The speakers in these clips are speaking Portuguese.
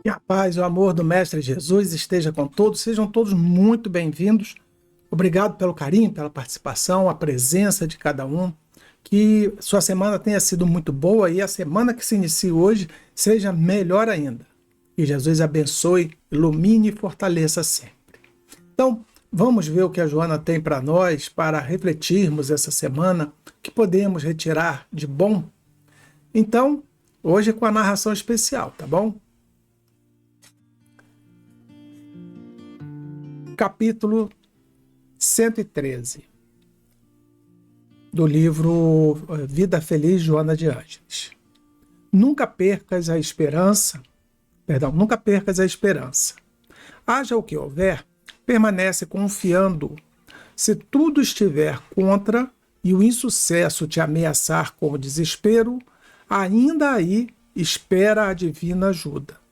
Que a paz e o amor do Mestre Jesus esteja com todos. Sejam todos muito bem-vindos. Obrigado pelo carinho, pela participação, a presença de cada um. Que sua semana tenha sido muito boa e a semana que se inicia hoje seja melhor ainda. Que Jesus abençoe, ilumine e fortaleça sempre. Então, vamos ver o que a Joana tem para nós, para refletirmos essa semana, o que podemos retirar de bom. Então, hoje é com a narração especial, tá bom? Capítulo 113 do livro Vida Feliz, Joana de Ângeles. Nunca percas a esperança. Haja o que houver, permanece confiando. Se tudo estiver contra e o insucesso te ameaçar com o desespero, ainda aí espera a divina ajuda.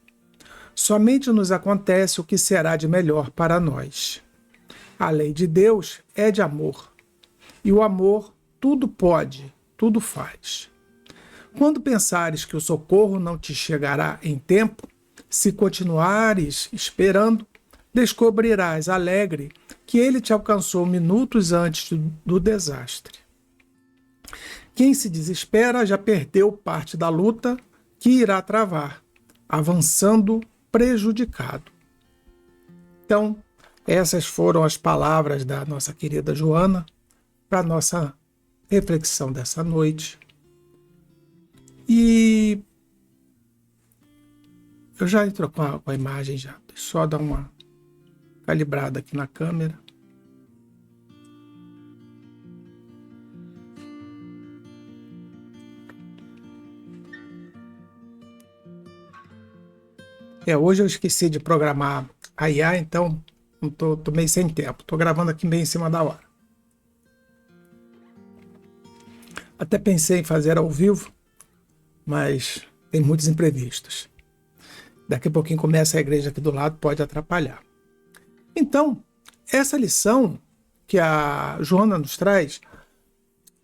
Somente nos acontece o que será de melhor para nós. A lei de Deus é de amor, e o amor tudo pode, tudo faz. Quando pensares que o socorro não te chegará em tempo, se continuares esperando, descobrirás alegre que ele te alcançou minutos antes do desastre. Quem se desespera já perdeu parte da luta que irá travar, avançando prejudicado. Então, essas foram as palavras da nossa querida Joana para a nossa reflexão dessa noite. E eu já entro com a imagem já. Deixa eu só dar uma calibrada aqui na câmera. Hoje eu esqueci de programar a IA, então tô meio sem tempo. Tô gravando aqui bem em cima da hora. Até pensei em fazer ao vivo, mas tem muitos imprevistos. Daqui a pouquinho começa a igreja aqui do lado, pode atrapalhar. Então, essa lição que a Joana nos traz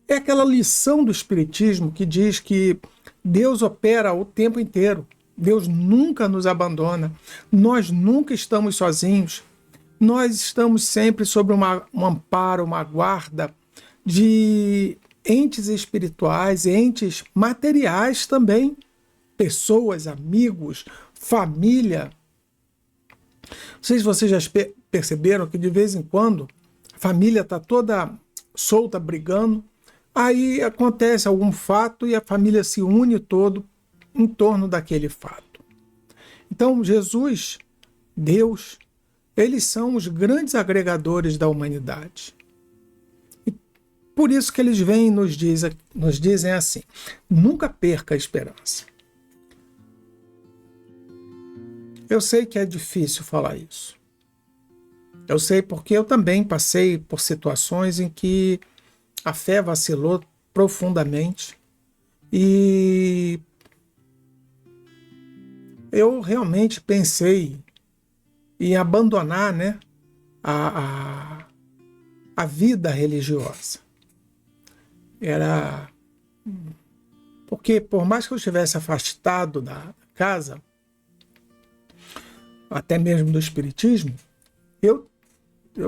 é aquela lição do Espiritismo que diz que Deus opera o tempo inteiro. Deus nunca nos abandona, nós nunca estamos sozinhos, nós estamos sempre sob um amparo, uma guarda de entes espirituais, entes materiais também, pessoas, amigos, família. Não sei se vocês já perceberam que de vez em quando a família está toda solta, brigando, aí acontece algum fato e a família se une todo em torno daquele fato. Então, Jesus, Deus, eles são os grandes agregadores da humanidade. E por isso que eles vêm e nos dizem assim: nunca perca a esperança. Eu sei que é difícil falar isso. Eu sei porque eu também passei por situações em que a fé vacilou profundamente e eu realmente pensei em abandonar, né, a vida religiosa. Era porque, por mais que eu estivesse afastado da casa, até mesmo do espiritismo, eu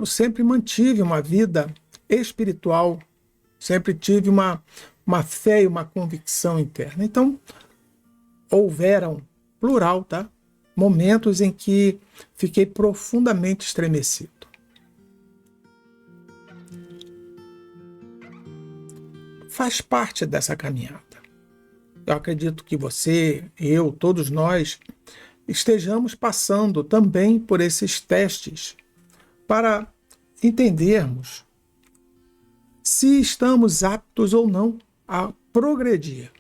sempre mantive uma vida espiritual, sempre tive uma fé e uma convicção interna. Então, houveram, plural, tá? Momentos em que fiquei profundamente estremecido. Faz parte dessa caminhada. Eu acredito que você, eu, todos nós, estejamos passando também por esses testes para entendermos se estamos aptos ou não a progredir.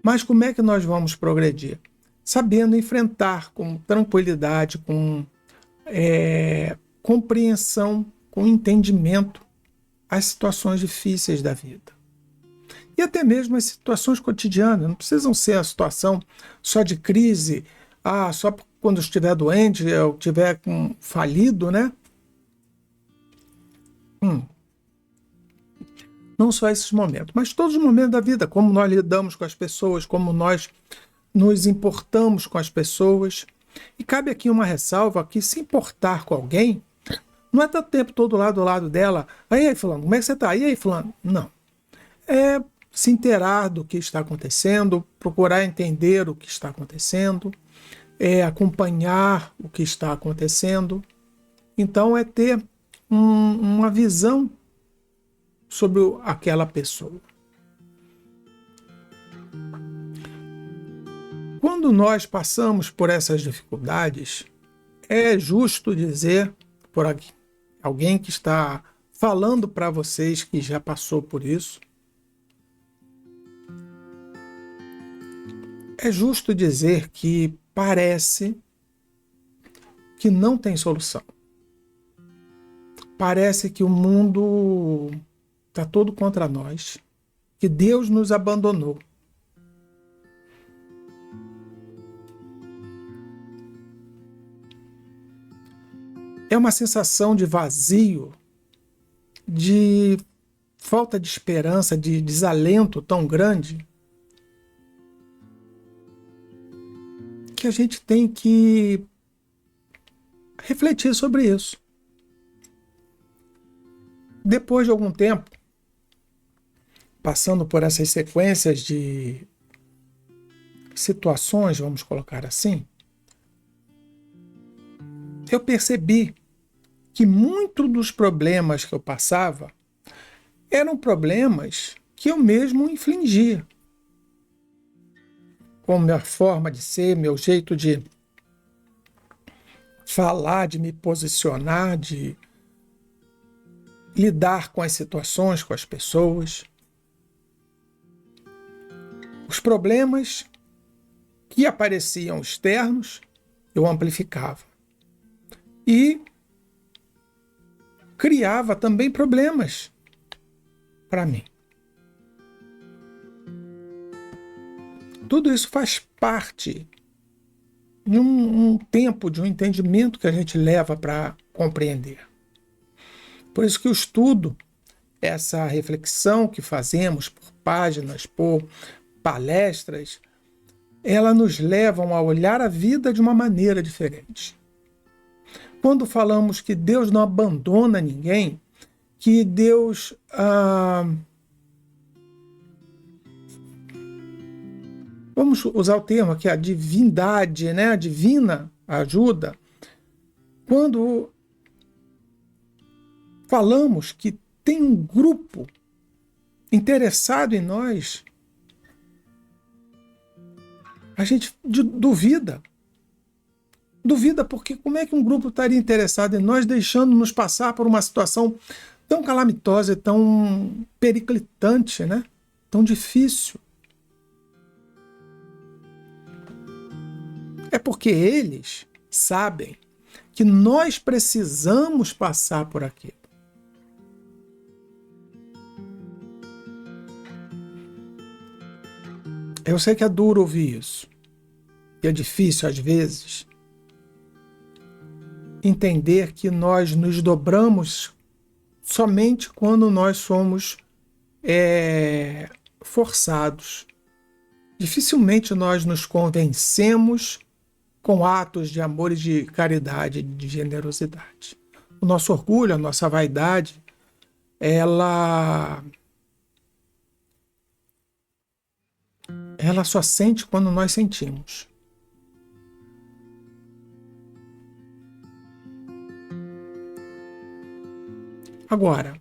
Mas como é que nós vamos progredir? Sabendo enfrentar com tranquilidade, com compreensão, com entendimento as situações difíceis da vida. E até mesmo as situações cotidianas. Não precisam ser a situação só de crise, só quando eu estiver doente, eu estiver falido, né? Não só esses momentos, mas todos os momentos da vida, como nós lidamos com as pessoas, como nós nos importamos com as pessoas. E cabe aqui uma ressalva que se importar com alguém não é estar o tempo todo lá do lado dela. Aí, fulano, como é que você está? E aí, fulano? Não. É se inteirar do que está acontecendo, procurar entender o que está acontecendo, acompanhar o que está acontecendo. Então, é ter uma visão sobre aquela pessoa. Quando nós passamos por essas dificuldades, é justo dizer por alguém que está falando para vocês que já passou por isso, é justo dizer que parece que não tem solução. Parece que o mundo está todo contra nós, que Deus nos abandonou. É uma sensação de vazio, de falta de esperança, de desalento tão grande, que a gente tem que refletir sobre isso. Depois de algum tempo, passando por essas sequências de situações, vamos colocar assim, eu percebi que muitos dos problemas que eu passava eram problemas que eu mesmo infligia. Com minha forma de ser, meu jeito de falar, de me posicionar, de lidar com as situações, com as pessoas. Os problemas que apareciam externos, eu amplificava. E criava também problemas para mim. Tudo isso faz parte de um tempo, de um entendimento que a gente leva para compreender. Por isso que o estudo, essa reflexão que fazemos por páginas, por palestras, ela nos leva a olhar a vida de uma maneira diferente. Quando falamos que Deus não abandona ninguém, que Deus vamos usar o termo aqui, a divindade, né? A divina ajuda. Quando falamos que tem um grupo interessado em nós, a gente duvida. Duvida porque como é que um grupo estaria interessado em nós, deixando-nos passar por uma situação tão calamitosa e tão periclitante, né? Tão difícil. É porque eles sabem que nós precisamos passar por aquilo. Eu sei que é duro ouvir isso. E é difícil, às vezes, entender que nós nos dobramos somente quando nós somos forçados. Dificilmente nós nos convencemos com atos de amor e de caridade, de generosidade. O nosso orgulho, a nossa vaidade, ela só sente quando nós sentimos. Agora,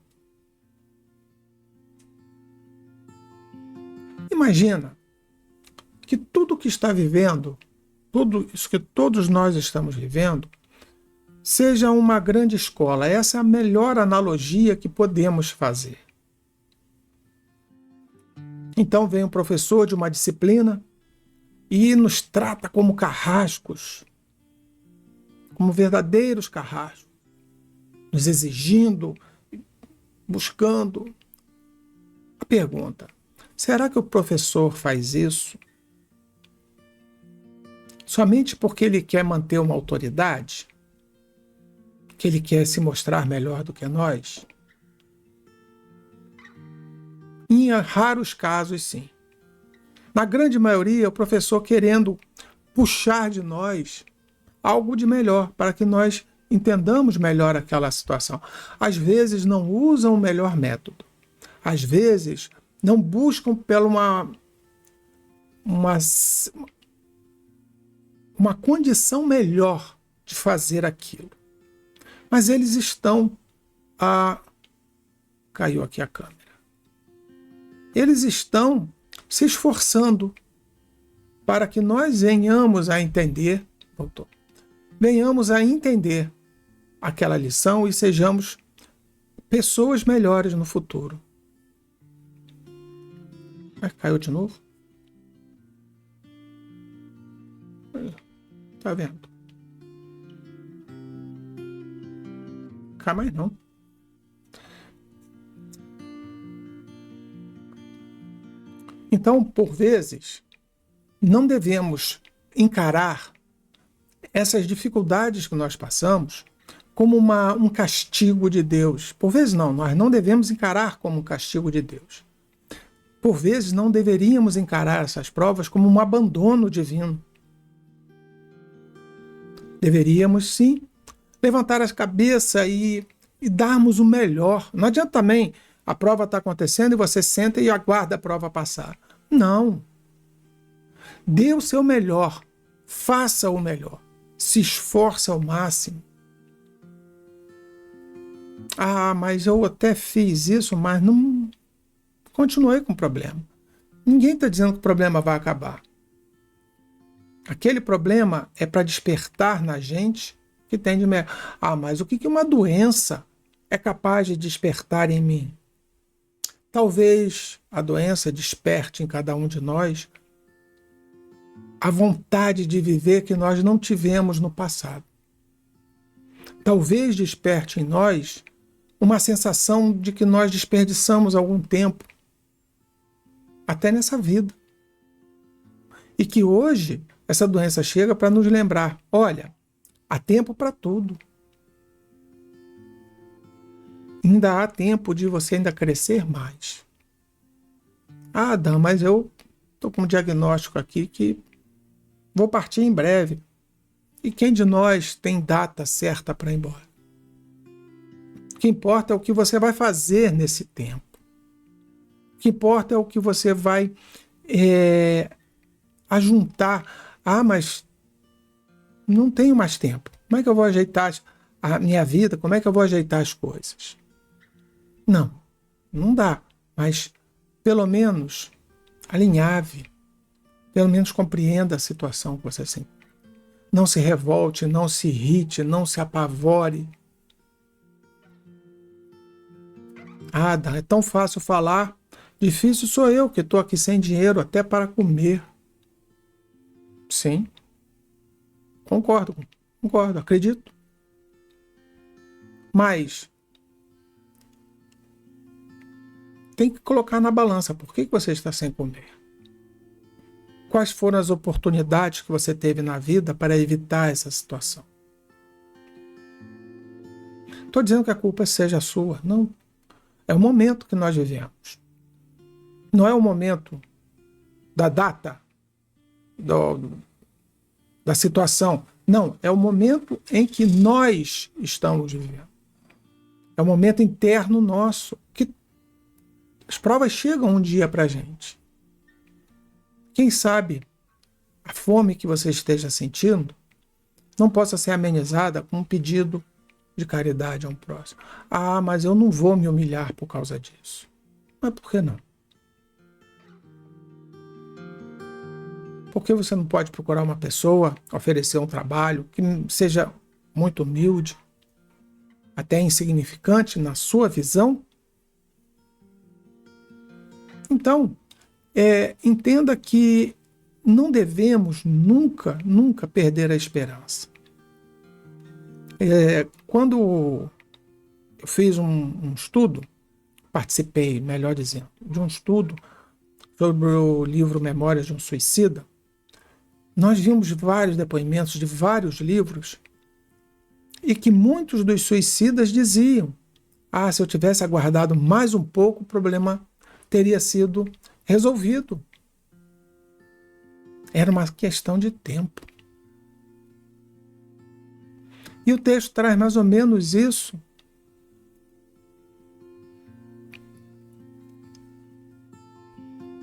imagina que tudo que está vivendo, tudo isso que todos nós estamos vivendo, seja uma grande escola. Essa é a melhor analogia que podemos fazer. Então vem um professor de uma disciplina e nos trata como carrascos, como verdadeiros carrascos, nos exigindo, buscando. A pergunta: será que o professor faz isso somente porque ele quer manter uma autoridade? Que ele quer se mostrar melhor do que nós? Em raros casos, sim. Na grande maioria, o professor querendo puxar de nós algo de melhor, para que nós entendamos melhor aquela situação. Às vezes não usam o melhor método. Às vezes não buscam pela uma condição melhor de fazer aquilo. Mas eles estão caiu aqui a câmera. Eles estão se esforçando para que nós venhamos a entender, venhamos a entender aquela lição e sejamos pessoas melhores no futuro. Caiu de novo? Tá vendo? Cai mais não. Então, por vezes, não devemos encarar essas dificuldades que nós passamos como um castigo de Deus. Por vezes não, nós não devemos encarar como um castigo de Deus. Por vezes não deveríamos encarar essas provas como um abandono divino. Deveríamos sim levantar a cabeça e darmos o melhor. Não adianta também a prova está acontecendo e você senta e aguarda a prova passar. Não. Dê o seu melhor. Faça o melhor. Se esforce ao máximo. Mas eu até fiz isso, mas não continuei com o problema. Ninguém está dizendo que o problema vai acabar. Aquele problema é para despertar na gente que tem de melhor. Mas o que uma doença é capaz de despertar em mim? Talvez a doença desperte em cada um de nós a vontade de viver que nós não tivemos no passado. Talvez desperte em nós uma sensação de que nós desperdiçamos algum tempo, até nessa vida. E que hoje essa doença chega para nos lembrar, olha, há tempo para tudo. Ainda há tempo de você ainda crescer mais. Adam, mas eu estou com um diagnóstico aqui que vou partir em breve. E quem de nós tem data certa para ir embora? O que importa é o que você vai fazer nesse tempo. O que importa é o que você vai ajuntar. Mas não tenho mais tempo. Como é que eu vou ajeitar a minha vida? Como é que eu vou ajeitar as coisas? Não dá. Mas pelo menos alinhave. Pelo menos compreenda a situação que você sente. Não se revolte, não se irrite, não se apavore. É tão fácil falar. Difícil sou eu que estou aqui sem dinheiro até para comer. Sim. Concordo, acredito. Mas tem que colocar na balança. Por que você está sem comer? Quais foram as oportunidades que você teve na vida para evitar essa situação? Estou dizendo que a culpa seja sua. Não. É o momento que nós vivemos. Não é o momento da data, da situação. Não, é o momento em que nós estamos vivendo. É o momento interno nosso. Que as provas chegam um dia para a gente. Quem sabe a fome que você esteja sentindo não possa ser amenizada com um pedido de caridade a um próximo. Mas eu não vou me humilhar por causa disso. Mas por que não? Por que você não pode procurar uma pessoa, oferecer um trabalho que seja muito humilde, até insignificante na sua visão? Então, entenda que não devemos nunca perder a esperança. Quando eu fiz um estudo, participei, melhor dizendo, de um estudo sobre o livro Memórias de um Suicida, nós vimos vários depoimentos de vários livros e que muitos dos suicidas diziam: se eu tivesse aguardado mais um pouco, o problema teria sido resolvido. Era uma questão de tempo. E o texto traz mais ou menos isso.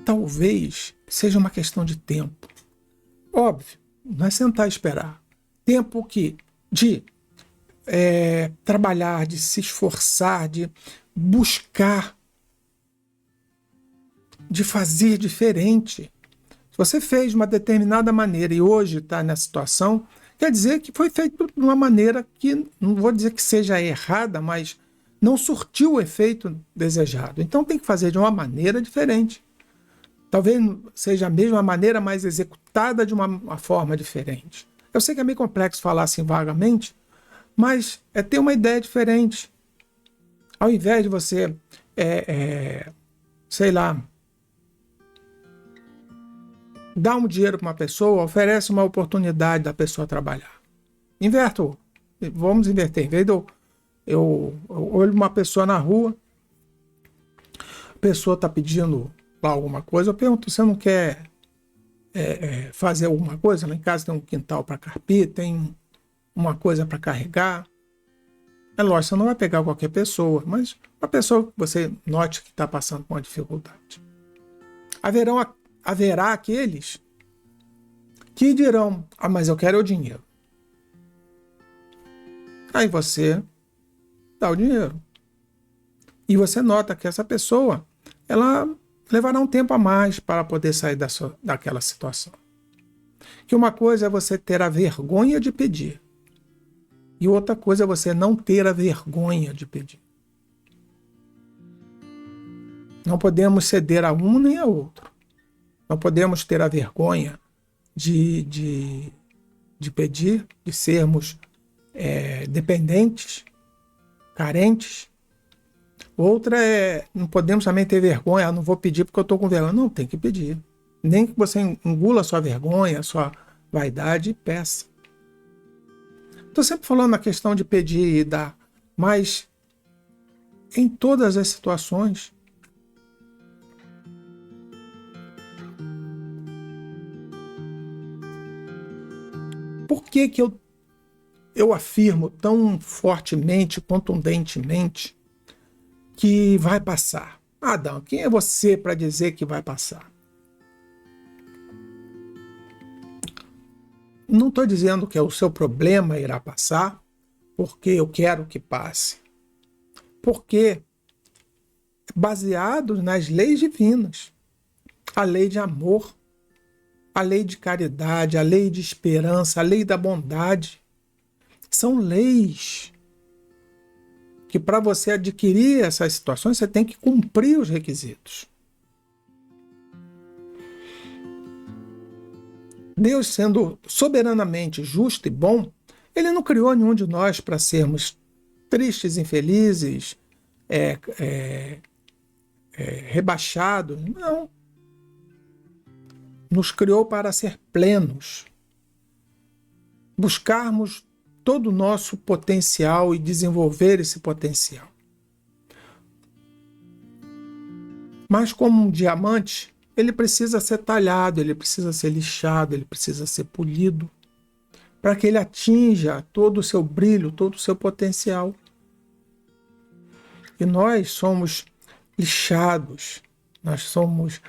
Talvez seja uma questão de tempo. Óbvio, não é sentar e esperar. Tempo de trabalhar, de se esforçar, de buscar, de fazer diferente. Se você fez de uma determinada maneira e hoje está nessa situação, quer dizer que foi feito de uma maneira que, não vou dizer que seja errada, mas não surtiu o efeito desejado. Então tem que fazer de uma maneira diferente. Talvez seja a mesma maneira, mas executada de uma forma diferente. Eu sei que é meio complexo falar assim vagamente, mas é ter uma ideia diferente. Ao invés de você, sei lá, dar um dinheiro para uma pessoa, oferece uma oportunidade da pessoa trabalhar. Inverto. Vamos inverter. Em vez de eu olho uma pessoa na rua, a pessoa está pedindo alguma coisa, eu pergunto, você não quer fazer alguma coisa? Lá em casa tem um quintal para carpir, tem uma coisa para carregar. É lógico, você não vai pegar qualquer pessoa, mas uma pessoa que você note que está passando por uma dificuldade. Haverá aqueles que dirão, mas eu quero o dinheiro. Aí você dá o dinheiro. E você nota que essa pessoa, ela levará um tempo a mais para poder sair daquela situação. Que uma coisa é você ter a vergonha de pedir. E outra coisa é você não ter a vergonha de pedir. Não podemos ceder a um nem a outro. Não podemos ter a vergonha de pedir, de sermos dependentes, carentes. Outra não podemos também ter vergonha, não vou pedir porque eu estou com vergonha. Não, tem que pedir. Nem que você engula a sua vergonha, a sua vaidade e peça. Estou sempre falando na questão de pedir e dar, mas em todas as situações, por que eu afirmo tão fortemente, contundentemente, que vai passar? Adão, quem é você para dizer que vai passar? Não estou dizendo que o seu problema irá passar porque eu quero que passe. Porque baseado nas leis divinas, a lei de amor, a lei de caridade, a lei de esperança, a lei da bondade, são leis que para você adquirir essas situações, você tem que cumprir os requisitos. Deus, sendo soberanamente justo e bom, Ele não criou nenhum de nós para sermos tristes, infelizes, rebaixados. Não. Nos criou para ser plenos. Buscarmos todo o nosso potencial e desenvolver esse potencial. Mas como um diamante, ele precisa ser talhado, ele precisa ser lixado, ele precisa ser polido, para que ele atinja todo o seu brilho, todo o seu potencial. E nós somos lixados, nós somos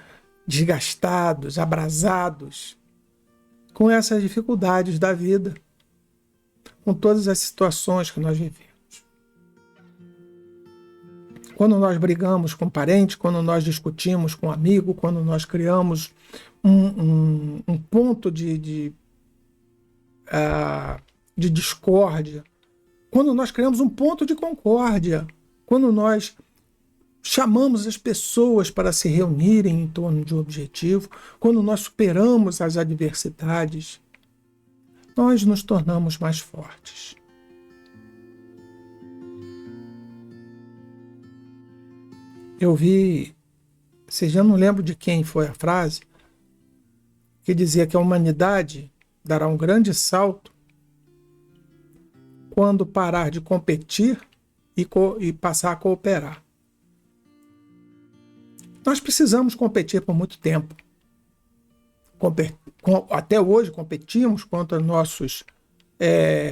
desgastados, abrasados com essas dificuldades da vida, com todas as situações que nós vivemos. Quando nós brigamos com parente, quando nós discutimos com amigo, quando nós criamos um ponto de discórdia, quando nós criamos um ponto de concórdia, quando nós chamamos as pessoas para se reunirem em torno de um objetivo, quando nós superamos as adversidades, nós nos tornamos mais fortes. Eu vi, já não lembro de quem foi a frase, que dizia que a humanidade dará um grande salto quando parar de competir e passar a cooperar. Nós precisamos competir por muito tempo. até hoje competimos contra nossos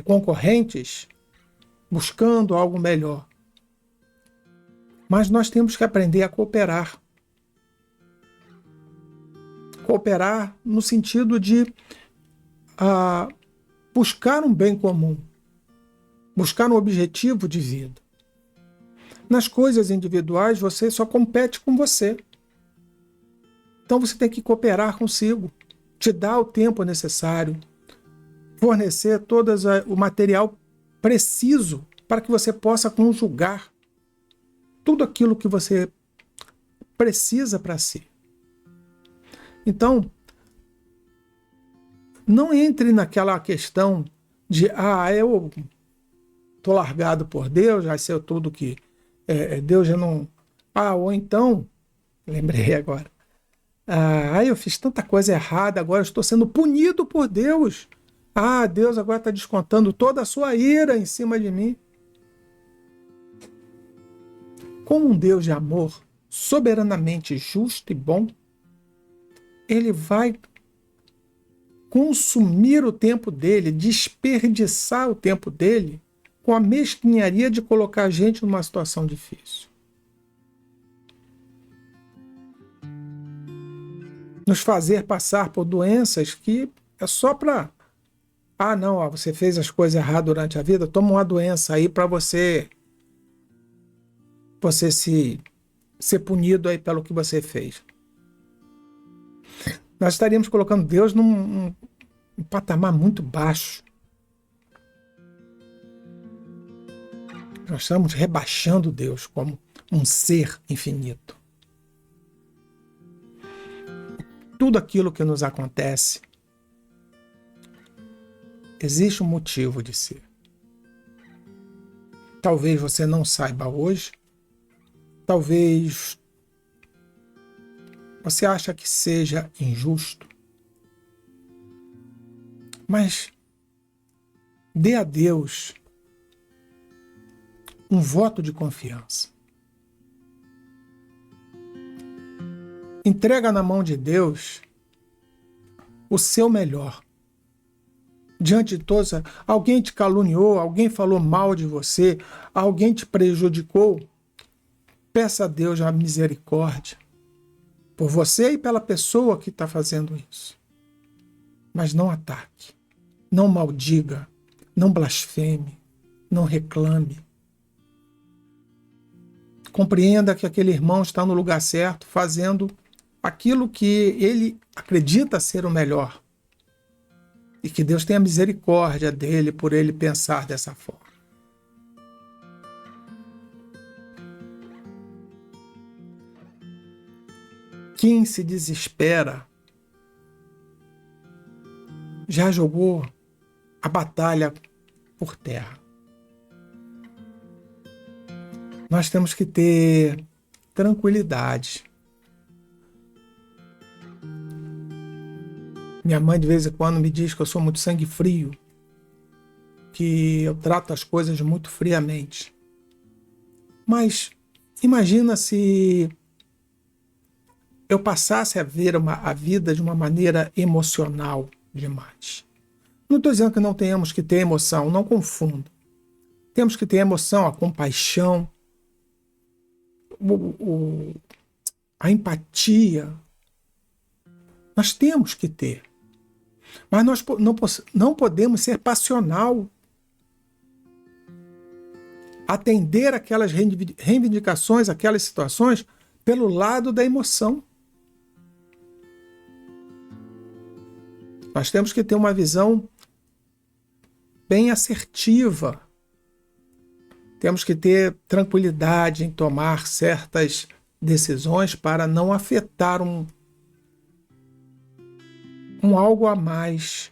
concorrentes, buscando algo melhor. Mas nós temos que aprender a cooperar. Cooperar no sentido de buscar um bem comum, buscar um objetivo de vida. Nas coisas individuais, você só compete com você. Então você tem que cooperar consigo, te dar o tempo necessário, fornecer todo o material preciso para que você possa conjugar tudo aquilo que você precisa para si. Então, não entre naquela questão de eu estou largado por Deus, já sei tudo que Deus já não... ou então, lembrei agora, eu fiz tanta coisa errada, agora estou sendo punido por Deus. Deus agora está descontando toda a sua ira em cima de mim. Como um Deus de amor, soberanamente justo e bom, Ele vai consumir o tempo dele, desperdiçar o tempo dele com a mesquinharia de colocar a gente numa situação difícil. Nos fazer passar por doenças que é só para... você fez as coisas erradas durante a vida, toma uma doença aí para você ser punido aí pelo que você fez. Nós estaríamos colocando Deus num patamar muito baixo. Nós estamos rebaixando Deus como um ser infinito. Tudo aquilo que nos acontece, existe um motivo de ser. Talvez você não saiba hoje, talvez você acha que seja injusto, mas dê a Deus um voto de confiança. Entrega na mão de Deus o seu melhor. Diante de todos, alguém te caluniou, alguém falou mal de você, alguém te prejudicou, peça a Deus a misericórdia por você e pela pessoa que está fazendo isso. Mas não ataque, não maldiga, não blasfeme, não reclame. Compreenda que aquele irmão está no lugar certo, fazendo aquilo que ele acredita ser o melhor. E que Deus tenha misericórdia dele por ele pensar dessa forma. Quem se desespera já jogou a batalha por terra. Nós temos que ter tranquilidade. Minha mãe de vez em quando me diz que eu sou muito sangue frio, que eu trato as coisas muito friamente. Mas imagina se eu passasse a ver a vida de uma maneira emocional demais. Não estou dizendo que não tenhamos que ter emoção, não confunda. Temos que ter emoção, a compaixão, a empatia. Nós temos que ter. Mas nós não podemos ser passional. Atender aquelas reivindicações, aquelas situações, pelo lado da emoção. Nós temos que ter uma visão bem assertiva. Temos que ter tranquilidade em tomar certas decisões para não afetar um algo a mais.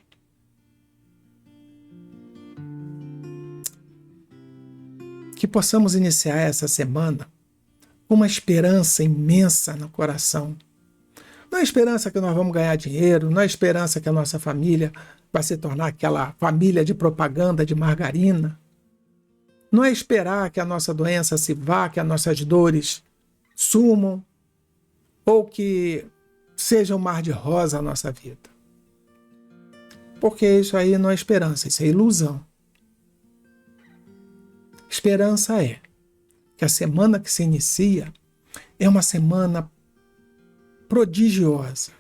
Que possamos iniciar essa semana com uma esperança imensa no coração. Não é esperança que nós vamos ganhar dinheiro, não é esperança que a nossa família vai se tornar aquela família de propaganda de margarina. Não é esperar que a nossa doença se vá, que as nossas dores sumam, ou que seja um mar de rosa a nossa vida. porque isso aí não é esperança, isso é ilusão. Esperança é que a semana que se inicia é uma semana prodigiosa,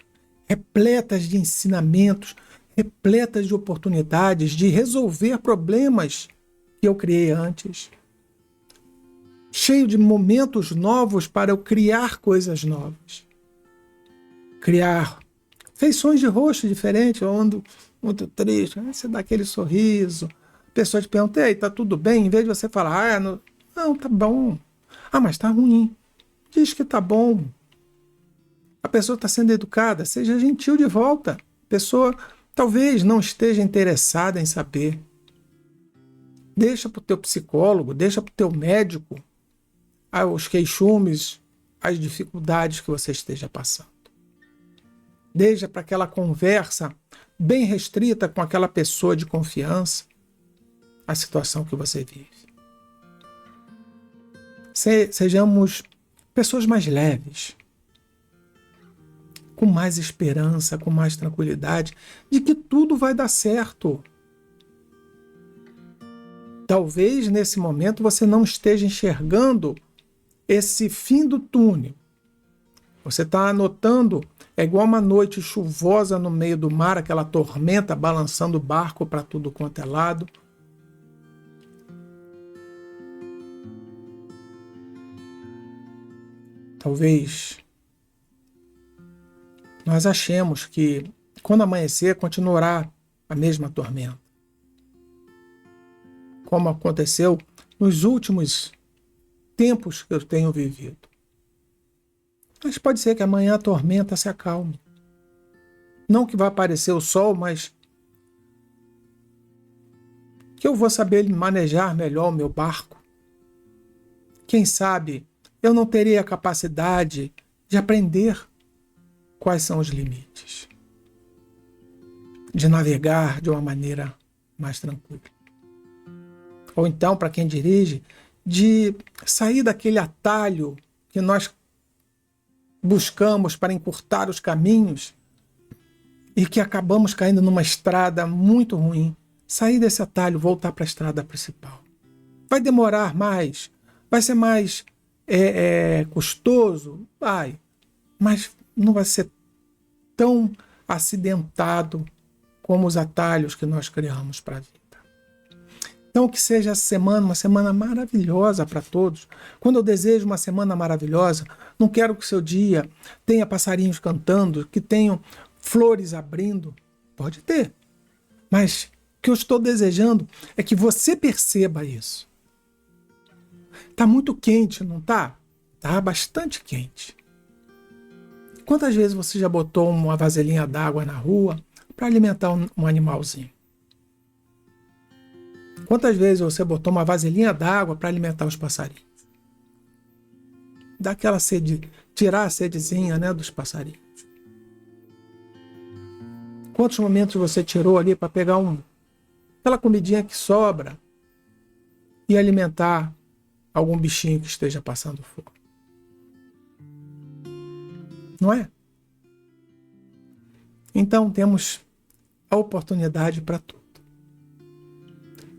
repletas de ensinamentos, repletas de oportunidades de resolver problemas que eu criei antes, cheio de momentos novos para eu criar coisas novas, criar feições de rosto diferentes. Eu ando muito triste, você dá aquele sorriso, a pessoa te pergunta: ei, tá tudo bem? Em vez de você falar: não, tá bom. Mas tá ruim. Diz que tá bom. A pessoa está sendo educada, seja gentil de volta. A pessoa talvez não esteja interessada em saber. Deixa para o teu psicólogo, deixa para o teu médico os queixumes, as dificuldades que você esteja passando. Deixa para aquela conversa bem restrita com aquela pessoa de confiança a situação que você vive. Sejamos pessoas mais leves, com mais esperança, com mais tranquilidade, de que tudo vai dar certo. Talvez nesse momento você não esteja enxergando esse fim do túnel. Você está notando, é igual uma noite chuvosa no meio do mar, aquela tormenta balançando o barco para tudo quanto é lado. Talvez nós achemos que quando amanhecer continuará a mesma tormenta, como aconteceu nos últimos tempos que eu tenho vivido. Mas pode ser que amanhã a tormenta se acalme. Não que vai aparecer o sol, mas que eu vou saber manejar melhor o meu barco. Quem sabe eu não teria a capacidade de aprender quais são os limites, de navegar de uma maneira mais tranquila. Ou então, para quem dirige, de sair daquele atalho que nós buscamos para encurtar os caminhos e que acabamos caindo numa estrada muito ruim. Sair desse atalho, voltar para a estrada principal. Vai demorar mais, vai ser mais custoso, vai, mas não vai ser tão acidentado como os atalhos que nós criamos para a vida. Então, que seja essa semana uma semana maravilhosa para todos. Quando eu desejo uma semana maravilhosa, não quero que o seu dia tenha passarinhos cantando, que tenham flores abrindo. Pode ter. Mas o que eu estou desejando é que você perceba isso. Está muito quente, não está? Está bastante quente. Quantas vezes você já botou uma vasilhinha d'água na rua para alimentar um animalzinho? Quantas vezes você botou uma vasilhinha d'água para alimentar os passarinhos? Dá aquela sede, tirar a sedezinha, né, dos passarinhos. Quantos momentos você tirou ali para pegar aquela comidinha que sobra e alimentar algum bichinho que esteja passando fome? Não é? Então temos a oportunidade para tudo.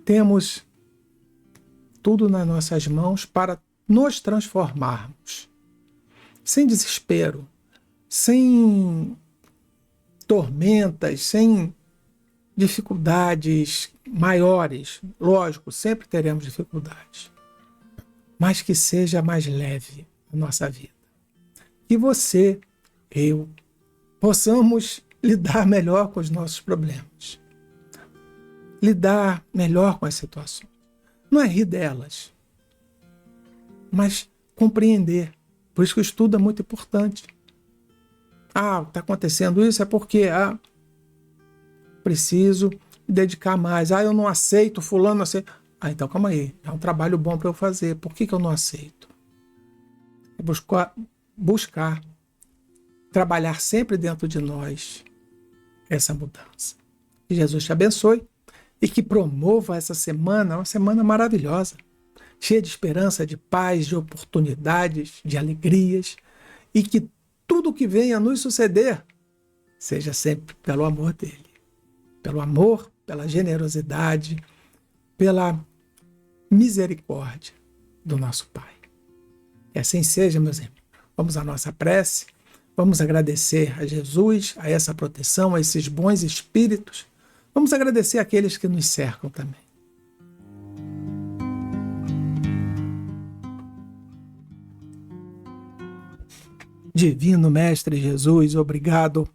Temos tudo nas nossas mãos para nos transformarmos. Sem desespero, sem tormentas, sem dificuldades maiores. Lógico, sempre teremos dificuldades. Mas que seja mais leve a nossa vida. Que você, eu, possamos lidar melhor com os nossos problemas. Lidar melhor com as situações. Não é rir delas, mas compreender. Por isso que o estudo é muito importante. Está acontecendo isso, é porque preciso me dedicar mais. Eu não aceito, fulano não aceita. Então calma aí, é um trabalho bom para eu fazer. Por que eu não aceito? É buscar trabalhar sempre dentro de nós essa mudança. Que Jesus te abençoe e que promova essa semana, uma semana maravilhosa, cheia de esperança, de paz, de oportunidades, de alegrias, e que tudo que venha nos suceder seja sempre pelo amor dele. pelo amor, pela generosidade, pela misericórdia do nosso Pai. Que assim seja, meus irmãos. Vamos à nossa prece, vamos agradecer a Jesus, a essa proteção, a esses bons espíritos. Vamos agradecer àqueles que nos cercam também. Divino Mestre Jesus, obrigado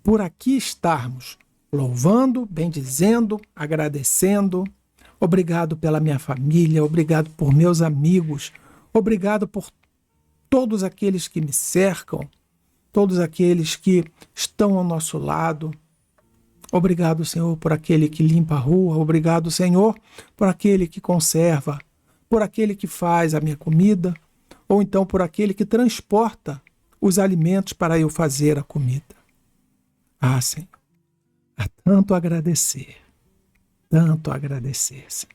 por aqui estarmos, louvando, bendizendo, agradecendo. Obrigado pela minha família, obrigado por meus amigos, obrigado por todos aqueles que me cercam, todos aqueles que estão ao nosso lado. Obrigado, Senhor, por aquele que limpa a rua, obrigado, Senhor, por aquele que conserva, por aquele que faz a minha comida, ou então por aquele que transporta os alimentos para eu fazer a comida. Ah, Senhor, há tanto a agradecer, Senhor.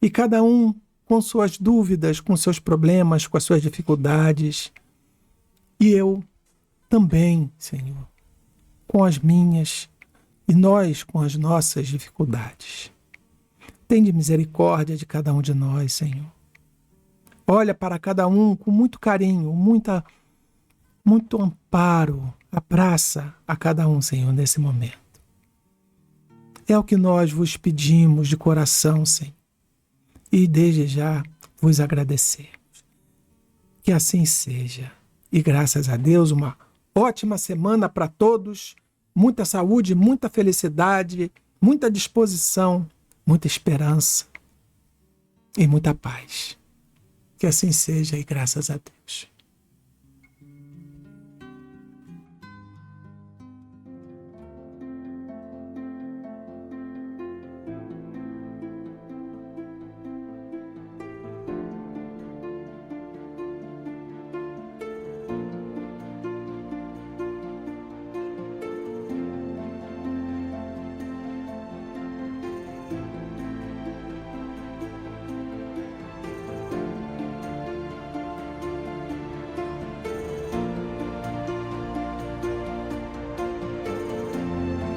E cada um com suas dúvidas, com seus problemas, com as suas dificuldades. E eu também, Senhor, com as minhas, e nós com as nossas dificuldades. Tende misericórdia de cada um de nós, Senhor. Olha para cada um com muito carinho, muito amparo, abraça a cada um, Senhor, nesse momento. É o que nós vos pedimos de coração, Senhor, e desde já vos agradecemos. Que assim seja. E graças a Deus, uma ótima semana para todos, muita saúde, muita felicidade, muita disposição, muita esperança e muita paz. Que assim seja e graças a Deus.